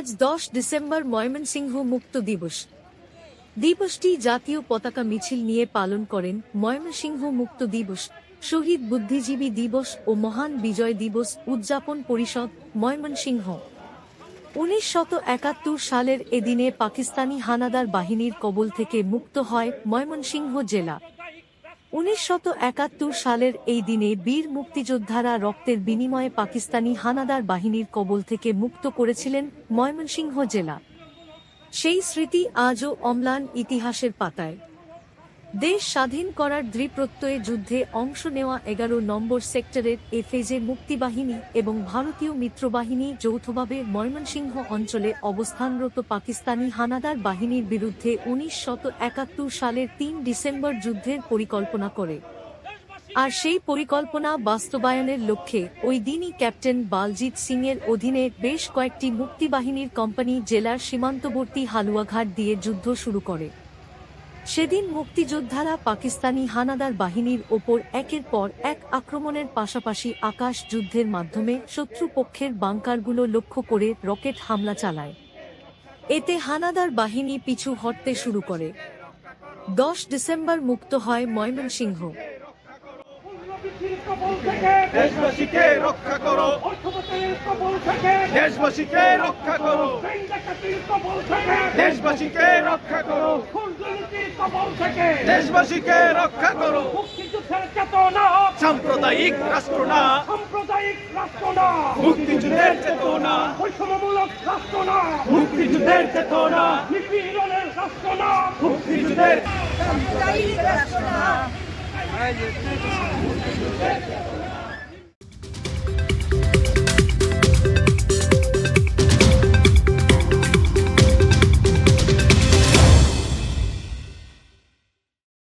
আজ 10 ডিসেম্বর ময়মনসিংহ মুক্ত দিবস। দিবসটি জাতীয় পতাকা মিছিল নিয়ে পালন করেন ময়মনসিংহ মুক্ত দিবস, শহীদ বুদ্ধিজীবী দিবস ও মহান বিজয় দিবস উদযাপন পরিষদ, ময়মনসিংহ। 1971 সালের এদিনে পাকিস্তানি হানাদার বাহিনীর কবল থেকে মুক্ত হয় ময়মনসিংহ জেলা। 1971 সালের এই দিনে বীর মুক্তিযোদ্ধারা রক্তের বিনিময়ে পাকিস্তানি হানাদার বাহিনীর কবল থেকে মুক্ত করেছিলেন ময়মনসিংহ জেলা। সেই স্মৃতি আজও অম্লান ইতিহাসের পাতায়। দেশ স্বাধীন করার দৃঢ়প্রত্যয়ে যুদ্ধে অংশ নেওয়া 11 নম্বর সেক্টরের এ ফেজে মুক্তিবাহিনী এবং ভারতীয় মিত্রবাহিনী যৌথভাবে ময়মনসিংহ অঞ্চলে অবস্থানরত পাকিস্তানি হানাদার বাহিনীর বিরুদ্ধে 1971 সালের 3 ডিসেম্বর যুদ্ধের পরিকল্পনা করে। আর সেই পরিকল্পনা বাস্তবায়নের লক্ষ্যে ওই দিনই ক্যাপ্টেন বালজিৎ সিংয়ের অধীনে বেশ কয়েকটি মুক্তিবাহিনীর কোম্পানি জেলার সীমান্তবর্তী হালুয়াঘাট দিয়ে যুদ্ধ শুরু করে। সেদিন মুক্তিযোদ্ধারা পাকিস্তানি হানাদার বাহিনীর ওপর একের পর এক আক্রমণের পাশাপাশি আকাশ যুদ্ধের মাধ্যমে শত্রুপক্ষের বাংকারগুলো লক্ষ্য করে রকেট হামলা চালায়। এতে হানাদার বাহিনী পিছু হটতে শুরু করে। 10 ডিসেম্বর মুক্ত হয় ময়মনসিংহ। দেশবাসীকে রক্ষা করো, দেশবাসীকে রক্ষা করো, দেশবাসীকে রক্ষা করো, দেশবাসীকে রক্ষা করো। সাম্প্রদায়িক রাষ্ট্র না, মুক্তিযুদ্ধের চেতনা, বৈষম্যমূলক রাষ্ট্র না, মুক্তিযুদ্ধের চেতনা, নিপীড়নের রাষ্ট্র না, মুক্তিযুদ্ধের সাম্প্রদায়িক রাষ্ট্র না।